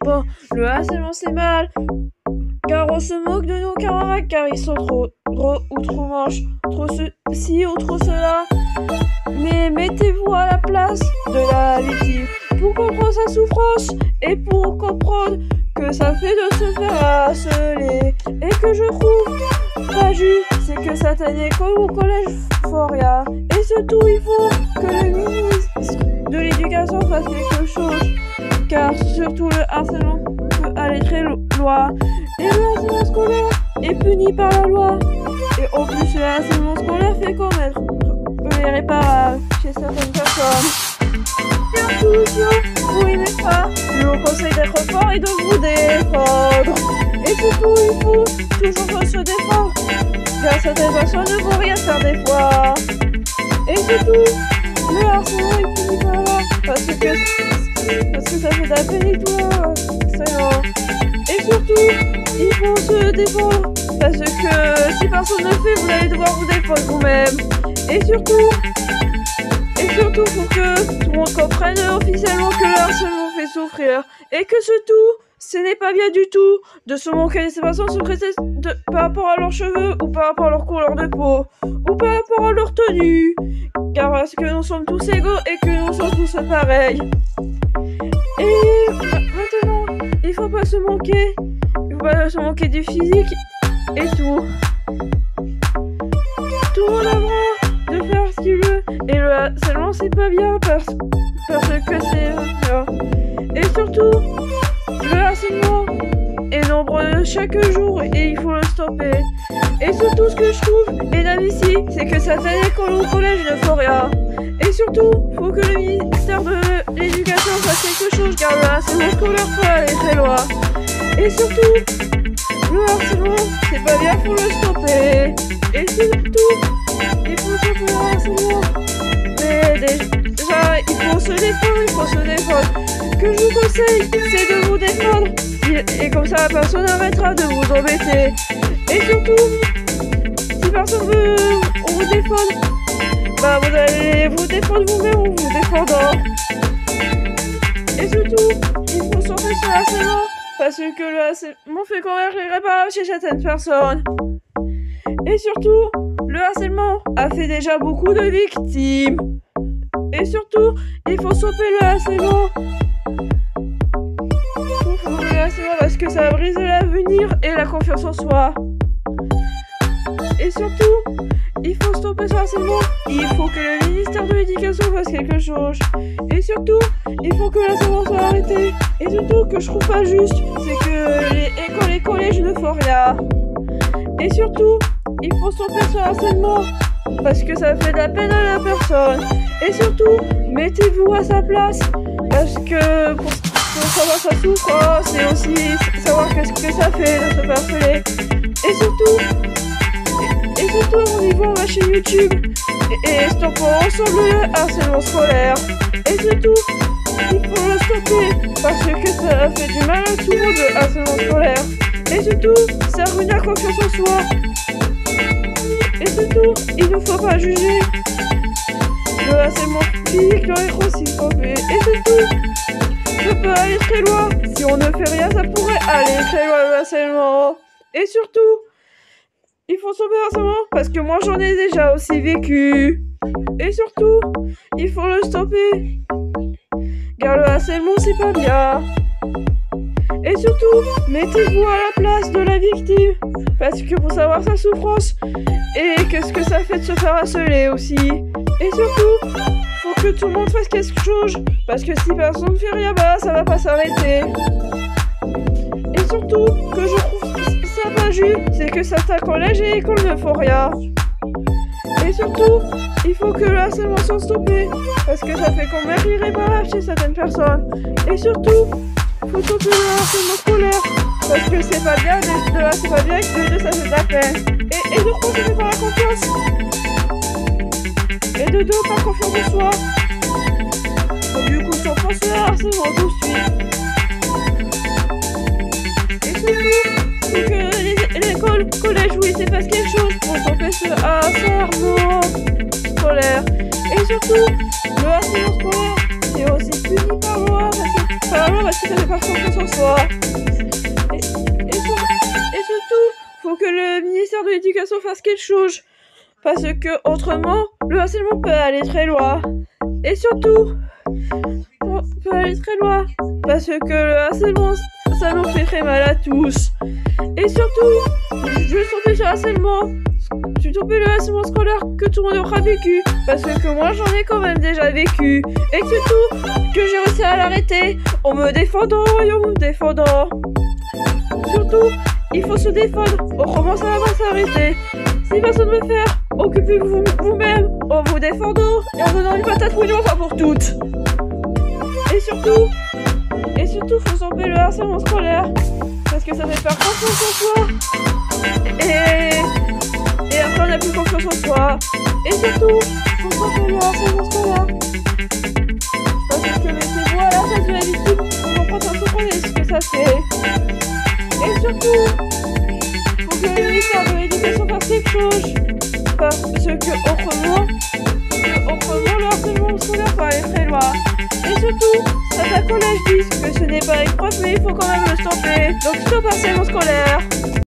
Cependant, le harcèlement c'est mal, car on se moque de nos camarades, car ils sont trop ou trop moches, trop ceci ou trop cela. Mais mettez-vous à la place de la victime pour comprendre sa souffrance et pour comprendre que ça fait de se faire harceler. Et que je trouve pas juste, c'est que certaines écoles ou collèges font rien. Et surtout, il faut que le ministre de l'Éducation fasse quelque chose, car surtout le harcèlement peut aller très loin. Et le harcèlement scolaire est puni par la loi. Et en plus, le harcèlement scolaire fait commettre irréparable chez certaines personnes. Surtout, vous aimez pas, je vous conseille d'être fort et de vous défendre. Et surtout, il faut toujours se défendre, car certaines personnes ne vont rien faire des fois. Et surtout, le harcèlement est puni par là, parce que ça fait de la peine et tout, c'est non. Et surtout, il faut se défendre, parce que si personne ne le fait, vous allez devoir vous défendre vous-même. Et surtout, faut que tout le monde comprenne officiellement que le harcèlement fait souffrir. Et que surtout, ce n'est pas bien du tout de se moquer de ces personnes sous prétexte par rapport à leurs cheveux, ou par rapport à leur couleur de peau, ou par rapport à leur tenue. Car parce que nous sommes tous égaux et que nous sommes tous pareils. Et maintenant, il faut pas se moquer. Il faut pas se moquer du physique et tout. Tout le monde a le droit de faire ce qu'il veut. Et le harcèlement c'est pas bien parce que c'est bien. Et surtout, le harcèlement est nombreux chaque jour et il faut le stopper. Et surtout, ce que je trouve inadmissible, c'est que certaines écoles ou collèges ne font rien. Et surtout, faut que le ministère de l'Éducation fasse quelque chose, car le harcèlement scolaire peut aller très loin. Et surtout, le harcèlement c'est pas bien, faut le stopper. Et surtout, il faut stopper le harcèlement. Mais déjà, il faut se défendre, Que je vous conseille, c'est de vous défendre. Et comme ça, personne n'arrêtera de vous embêter. Et surtout, si personne veut vous défendre, bah vous allez vous défendre vous-même ou vous défendant. Et surtout, il faut stopper ce harcèlement, parce que le harcèlement fait quand même irréparable chez certaines personnes. Et surtout, le harcèlement a fait déjà beaucoup de victimes. Et surtout, il faut stopper le harcèlement. Parce que ça brise l'avenir et la confiance en soi. Et surtout, il faut stopper ce harcèlement. Il faut que le ministère de l'Éducation fasse quelque chose. Et surtout, il faut que l'harcèlement soit arrêté. Et surtout, que je trouve pas juste, c'est que les écoles et collèges ne font rien. Et surtout, il faut stopper ce harcèlement, parce que ça fait de la peine à la personne. Et surtout, mettez-vous à sa place, parce que pour savoir sa souffrance, c'est aussi savoir qu'est-ce que ça fait de se faire harceler. Et surtout, au niveau de ma chaîne YouTube, et stoppons ensemble le harcèlement scolaire. Et surtout, il faut le stopper, parce que ça fait du mal à tout le monde, le harcèlement scolaire. Et surtout, ça ruine la confiance en soi. Et surtout, il ne faut pas juger. Le harcèlement physique doit être aussi stoppé. Et surtout, ça peut aller très loin. Si on ne fait rien, ça pourrait aller très loin le harcèlement. Et surtout, il faut stopper le harcèlement, parce que moi j'en ai déjà aussi vécu. Et surtout, il faut le stopper, car le harcèlement c'est pas bien. Et surtout, mettez-vous à la place de la victime, parce que pour savoir sa souffrance et qu'est-ce que ça fait de se faire harceler aussi. Et surtout, faut que tout le monde fasse quelque chose, parce que si personne ne fait rien, bah ça va pas s'arrêter. Et surtout, que je trouve ça pas juste, c'est que certains collèges et écoles ne font rien. Et surtout, il faut que le harcèlement soit stoppé, parce que ça fait quand même irréparable chez certaines personnes. Et surtout, faut stopper le harcèlement scolaire, parce que c'est pas bien, de là c'est pas bien, que de ça c'est de la peine. Et de quoi ça fait pas la confiance. Et de deux, pas confiance en soi. Donc du coup, on pense le harcèlement tout de suite. Et surtout, faut que l'école, le collège, oui, c'est fasse quelque chose pour stopper ce harcèlement scolaire. Et surtout, le harcèlement scolaire, c'est aussi puni par loi, parce que faire la loi parce que ça fait pas confiance en soi. Et surtout, faut que le ministère de l'Éducation fasse quelque chose. Parce que autrement, le harcèlement peut aller très loin. Et surtout, peut aller très loin. Parce que le harcèlement, ça nous fait très mal à tous. Et surtout, je suis tombée sur le harcèlement. Je suis tombée le harcèlement scolaire que tout le monde aura vécu. Parce que moi, j'en ai quand même déjà vécu. Et surtout, que j'ai réussi à l'arrêter en me défendant et en me défendant. Surtout, il faut se défendre. Autrement, ça va pas s'arrêter. Si personne ne veut faire, occupez-vous vous-même en vous défendant et en donnant une patate pour une fois pour toutes. Et surtout, faut stopper le harcèlement scolaire. Parce que ça fait faire confiance en soi. Et après, on n'a plus confiance en soi. Et surtout, faut stopper le harcèlement scolaire. Parce que mettez-vous à la place de la victime pour comprendre ce que ça fait. Et surtout, faut que le ministère de l'Éducation fasse quelque chose. Parce que autrement, le harcèlement scolaire va aller très loin. Et surtout, certains collèges disent que ce n'est pas une preuve, mais il faut quand même le stopper. Donc stop harcèlement scolaire.